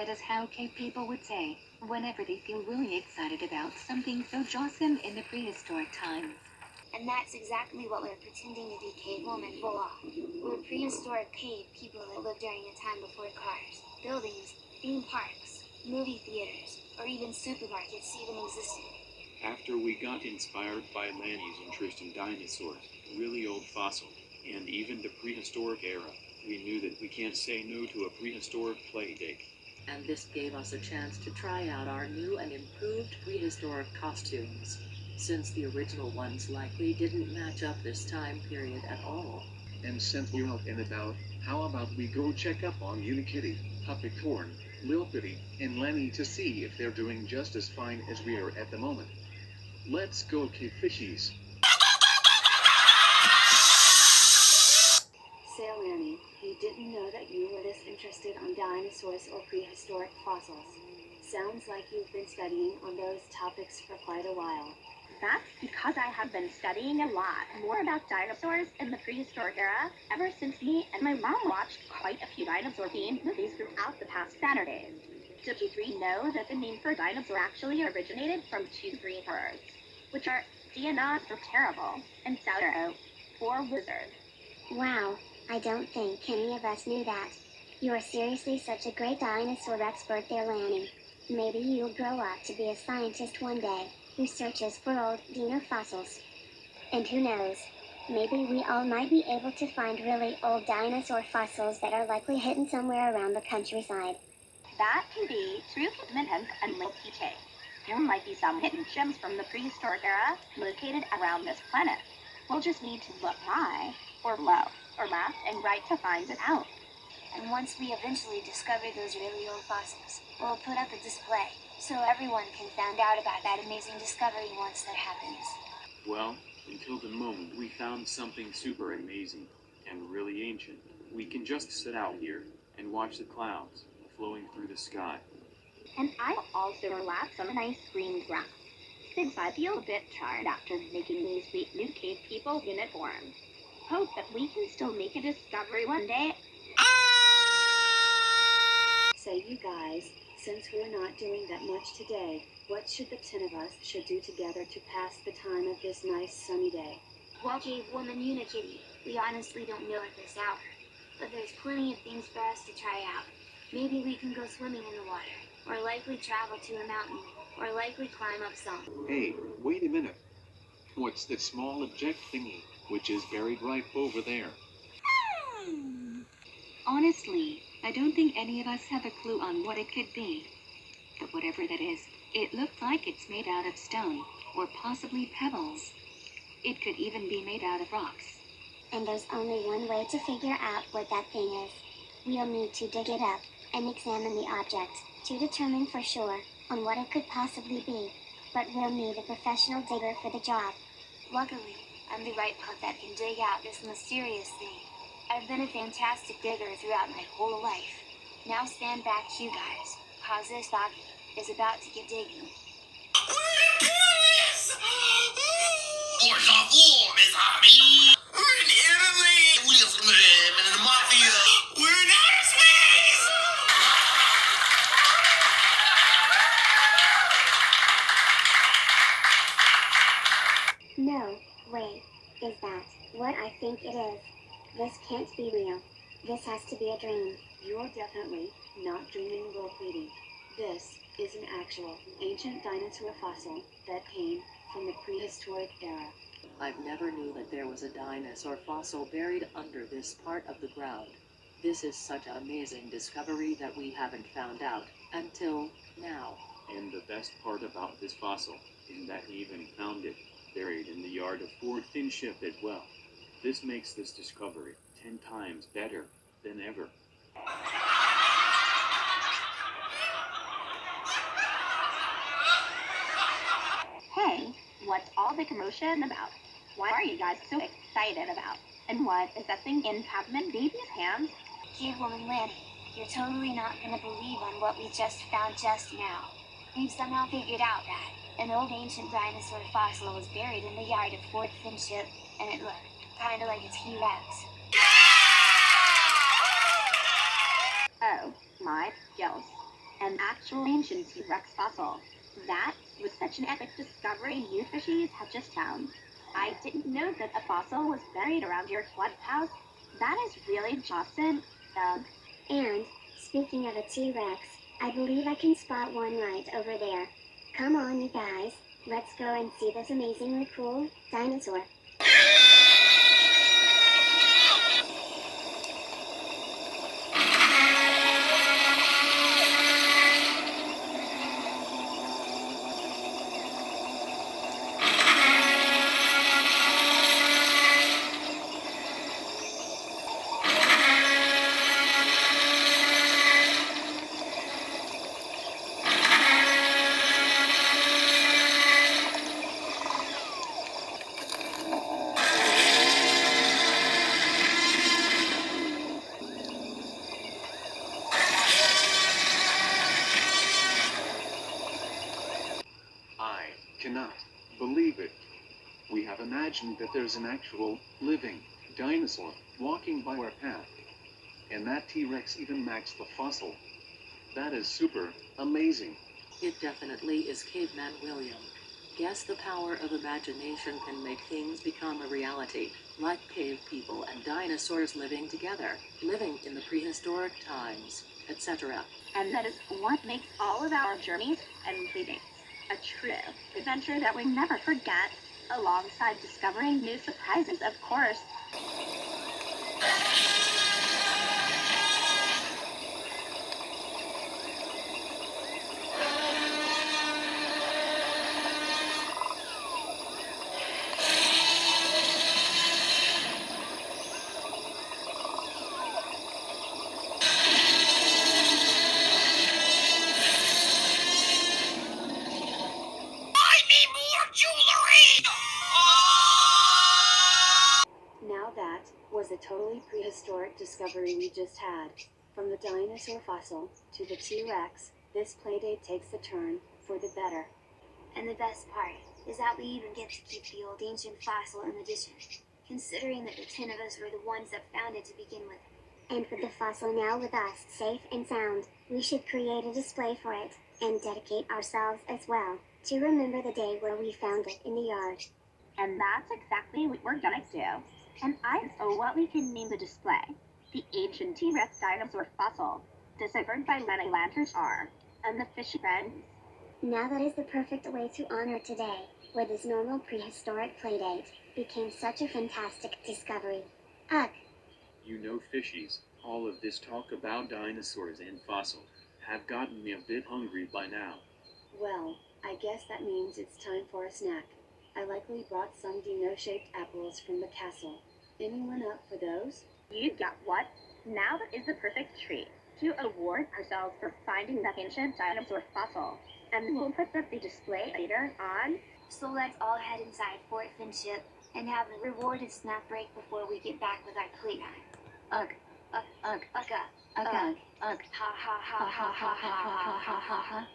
That is how cave people would say whenever they feel really excited about something so awesome in the prehistoric times. And that's exactly what we're pretending to be Cavewoman for. We're prehistoric cave people that lived during a time before cars, buildings, theme parks, movie theaters, or even supermarkets even existed. After we got inspired by Lannie's interest in dinosaurs, really old fossil, and even the prehistoric era, we knew that we can't say no to a prehistoric play date. And this gave us a chance to try out our new and improved prehistoric costumes, since the original ones likely didn't match up this time period at all. And since we're out and about, how about we go check up on Unikitty, Puppycorn, Lil'Petey, and Lannie to see if they're doing just as fine as we are at the moment. Let's go, cave fishies. Say, Lannie, we didn't know that you were this interested on dinosaurs or prehistoric fossils. Sounds like you've been studying on those topics for quite a while. That's because I have been studying a lot more about dinosaurs in the prehistoric era ever since me and my mom watched quite a few dinosaur-themed movies throughout the past Saturdays. Did you three know that the name for dinosaur actually originated from two Greek words, which are Diana for terrible and Sauro for wizard? Wow, I don't think any of us knew that. You are seriously such a great dinosaur expert there, Lannie. Maybe you'll grow up to be a scientist one day who searches for old dino fossils. And who knows, maybe we all might be able to find really old dinosaur fossils that are likely hidden somewhere around the countryside. That can be true for Minham and Lil'Petey. There might be some hidden gems from the prehistoric era located around this planet. We'll just need to look high, or low, or left and right to find it out. And once we eventually discover those really old fossils, we'll put up a display so everyone can find out about that amazing discovery once that happens. Well, until the moment we found something super amazing and really ancient, we can just sit out here and watch the clouds flowing through the sky. And I'll also relax some nice green grass, since I feel a bit tired after making these sweet new cave people uniforms. Hope that we can still make a discovery one day. Say, you guys, since we're not doing that much today, what should the 10 of us should do together to pass the time of this nice sunny day? Well, Cavewoman Unikitty, we honestly don't know at this hour, but there's plenty of things for us to try out. Maybe we can go swimming in the water, or likely travel to a mountain, or likely climb up some. Hey, wait a minute. What's that small object thingy, which is buried right over there? Honestly, I don't think any of us have a clue on what it could be. But whatever that is, it looks like it's made out of stone, or possibly pebbles. It could even be made out of rocks. And there's only one way to figure out what that thing is. We'll need to dig it up and examine the object to determine for sure on what it could possibly be. But we'll need a professional digger for the job. Luckily, I'm the right pup that can dig out this mysterious thing. I've been a fantastic digger throughout my whole life. Now stand back, you guys, cause this dog is about to get digging. Por favor, mes amis. We're in Italy. We're in the mafia. We're in outer space. No, wait, is that what I think it is? This can't be real. This has to be a dream. You're definitely not dreaming, Lil'Petey. This is an actual ancient dinosaur fossil that came from the prehistoric era. I've never knew that there was a dinosaur fossil buried under this part of the ground. This is such an amazing discovery that we haven't found out until now. And the best part about this fossil is that he even found it buried in the yard of Ford Finship as well. This makes this discovery 10 times better than ever. Hey, what's all the commotion about? What are you guys so excited about? And what is that thing in Caveman Baby's hands? Cavewoman Lannie, you're totally not gonna believe on what we just found just now. We've somehow figured out that an old ancient dinosaur fossil was buried in the yard of Fort Finship, and it looked kinda like a T-Rex. Oh, my skills. an actual ancient T-Rex fossil. That was such an epic discovery you fishies have just found. I didn't know that a fossil was buried around your clubhouse. That is really awesome, Doug. And, speaking of a T-Rex, I believe I can spot one right over there. Come on, you guys. Let's go and see this amazingly cool dinosaur. I cannot believe it. We have imagined that there's an actual, living dinosaur walking by our path. And that T-Rex even matched the fossil. That is super amazing. It definitely is Caveman William. Guess the power of imagination can make things become a reality, like cave people and dinosaurs living together, living in the prehistoric times, etc. And that is what makes all of our journeys and readings a true adventure that we never forget, alongside discovering new surprises, of course. I need more jewelry! Now that was a totally prehistoric discovery we just had. From the dinosaur fossil to the T-Rex, this playdate takes a turn for the better. And the best part is that we even get to keep the old ancient fossil in addition, considering that the 10 of us were the ones that found it to begin with. And with the fossil now with us, safe and sound, we should create a display for it, and dedicate ourselves as well, to remember the day where we found it in the yard. And that's exactly what we're gonna do. And I know what we can name the display. The Ancient T-Rex Dinosaur Fossil, discovered by Lenny Lanters R. and the Fishy Friends. Now that is the perfect way to honor today, where this normal prehistoric playdate became such a fantastic discovery. Ugh. You know, fishies, all of this talk about dinosaurs and fossils have gotten me a bit hungry by now. Well, I guess that means it's time for a snack. I likely brought some dino-shaped apples from the castle. Anyone up for those? You got what? Now that is the perfect treat to award ourselves for finding the ancient dinosaur fossil. And we'll put up the display later on. So let's all head inside Fort Finship and have a rewarded snack break before we get back with our playtime. Ugh. Ugh. Ugh. Ugh. Ugh. Ha ha ha ha ha ha ha ha ha.